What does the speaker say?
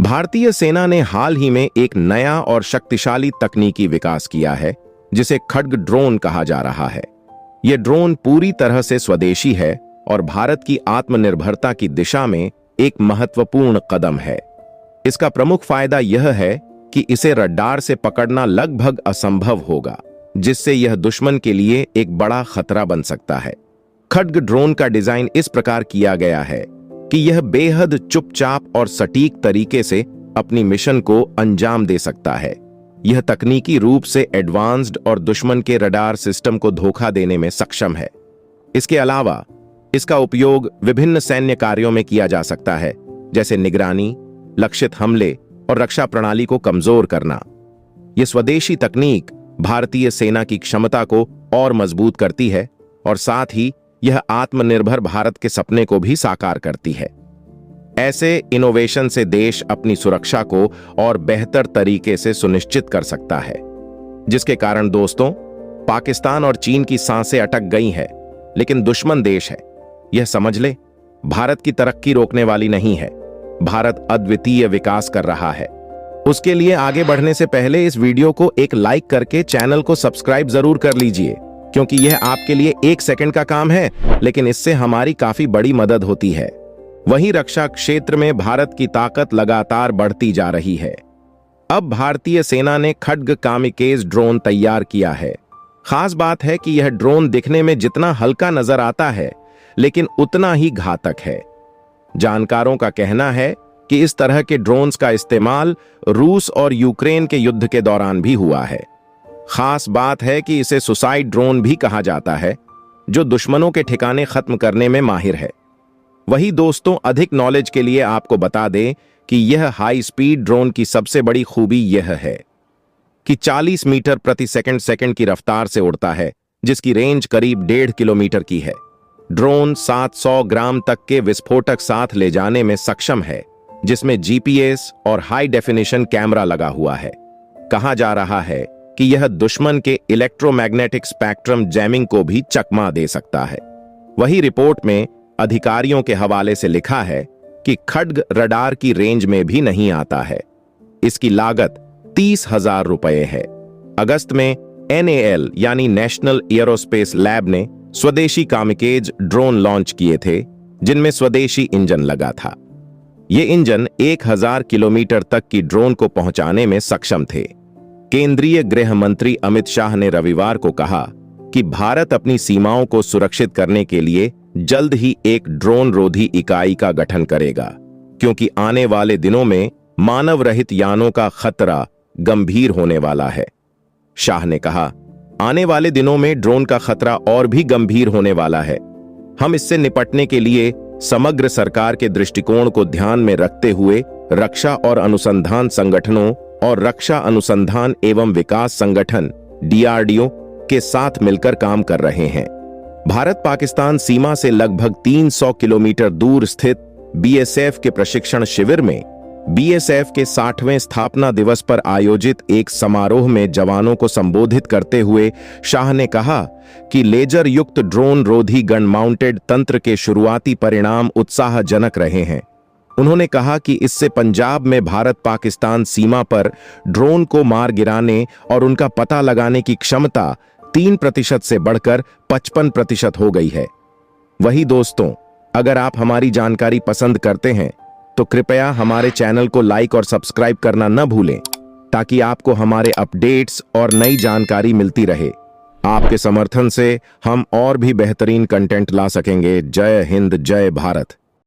भारतीय सेना ने हाल ही में एक नया और शक्तिशाली तकनीकी विकास किया है जिसे खड्ग ड्रोन कहा जा रहा है। यह ड्रोन पूरी तरह से स्वदेशी है और भारत की आत्मनिर्भरता की दिशा में एक महत्वपूर्ण कदम है। इसका प्रमुख फायदा यह है कि इसे रडार से पकड़ना लगभग असंभव होगा, जिससे यह दुश्मन के लिए एक बड़ा खतरा बन सकता है। खड्ग ड्रोन का डिजाइन इस प्रकार किया गया है कि यह बेहद चुपचाप और सटीक तरीके से अपनी मिशन को अंजाम दे सकता है। यह तकनीकी रूप से एडवांस्ड और दुश्मन के रडार सिस्टम को धोखा देने में सक्षम है। इसके अलावा इसका उपयोग विभिन्न सैन्य कार्यों में किया जा सकता है, जैसे निगरानी, लक्षित हमले और रक्षा प्रणाली को कमजोर करना। यह स्वदेशी तकनीक भारतीय सेना की क्षमता को और मजबूत करती है और साथ ही यह आत्मनिर्भर भारत के सपने को भी साकार करती है। ऐसे इनोवेशन से देश अपनी सुरक्षा को और बेहतर तरीके से सुनिश्चित कर सकता है, जिसके कारण दोस्तों, पाकिस्तान और चीन की सांसें अटक गई हैं, लेकिन दुश्मन देश है। यह समझ ले, भारत की तरक्की रोकने वाली नहीं है। भारत अद्वितीय विकास कर रहा है। उसके लिए आगे बढ़ने से पहले इस वीडियो को एक लाइक करके चैनल को सब्सक्राइब जरूर कर लीजिए, क्योंकि यह आपके लिए 1 सेकंड का काम है, लेकिन इससे हमारी काफी बड़ी मदद होती है। वहीं रक्षा क्षेत्र में भारत की ताकत लगातार बढ़ती जा रही है। अब भारतीय सेना ने खड्ग कामिकेज ड्रोन तैयार किया है। खास बात है कि यह ड्रोन दिखने में जितना हल्का नजर आता है, लेकिन उतना ही घातक है। जानकारों का कहना है कि इस तरह के ड्रोन्स का इस्तेमाल रूस और यूक्रेन के युद्ध के दौरान भी हुआ है। खास बात है कि इसे सुसाइड ड्रोन भी कहा जाता है, जो दुश्मनों के ठिकाने खत्म करने में माहिर है। वही दोस्तों, अधिक नॉलेज के लिए आपको बता दें कि यह हाई स्पीड ड्रोन की सबसे बड़ी खूबी यह है कि 40 मीटर प्रति सेकंड की रफ्तार से उड़ता है, जिसकी रेंज करीब 1.5 किलोमीटर की है। ड्रोन 700 ग्राम तक के विस्फोटक साथ ले जाने में सक्षम है, जिसमें जीपीएस और हाई डेफिनेशन कैमरा लगा हुआ है। कहा जा रहा है कि यह दुश्मन के इलेक्ट्रोमैग्नेटिक स्पेक्ट्रम जैमिंग को भी चकमा दे सकता है। वही रिपोर्ट में अधिकारियों के हवाले से लिखा है कि खड्ग रडार की रेंज में भी नहीं आता है। इसकी लागत 30,000 रुपए है। अगस्त में NAL यानी नेशनल एयरोस्पेस लैब ने स्वदेशी कामिकेज ड्रोन लॉन्च किए थे, जिनमें स्वदेशी इंजन लगा था। ये इंजन 1000 किलोमीटर तक की ड्रोन को पहुंचाने में सक्षम थे। केंद्रीय गृह मंत्री अमित शाह ने रविवार को कहा कि भारत अपनी सीमाओं को सुरक्षित करने के लिए जल्द ही एक ड्रोन रोधी इकाई का गठन करेगा, क्योंकि आने वाले दिनों में मानव रहित यानों का खतरा गंभीर होने वाला है। शाह ने कहा, आने वाले दिनों में ड्रोन का खतरा और भी गंभीर होने वाला है। हम इससे निपटने के लिए समग्र सरकार के दृष्टिकोण को ध्यान में रखते हुए रक्षा और अनुसंधान संगठनों और रक्षा अनुसंधान एवं विकास संगठन DRDO के साथ मिलकर काम कर रहे हैं। भारत पाकिस्तान सीमा से लगभग 300 किलोमीटर दूर स्थित BSF के प्रशिक्षण शिविर में BSF के 60वें स्थापना दिवस पर आयोजित एक समारोह में जवानों को संबोधित करते हुए शाह ने कहा कि लेजर युक्त ड्रोन रोधी गन माउंटेड तंत्र के शुरुआती परिणाम उत्साहजनक रहे हैं। उन्होंने कहा कि इससे पंजाब में भारत पाकिस्तान सीमा पर ड्रोन को मार गिराने और उनका पता लगाने की क्षमता 3% से बढ़कर 55% हो गई है। वही दोस्तों, अगर आप हमारी जानकारी पसंद करते हैं तो कृपया हमारे चैनल को लाइक और सब्सक्राइब करना न भूलें, ताकि आपको हमारे अपडेट्स और नई जानकारी मिलती रहे। आपके समर्थन से हम और भी बेहतरीन कंटेंट ला सकेंगे। जय हिंद, जय भारत।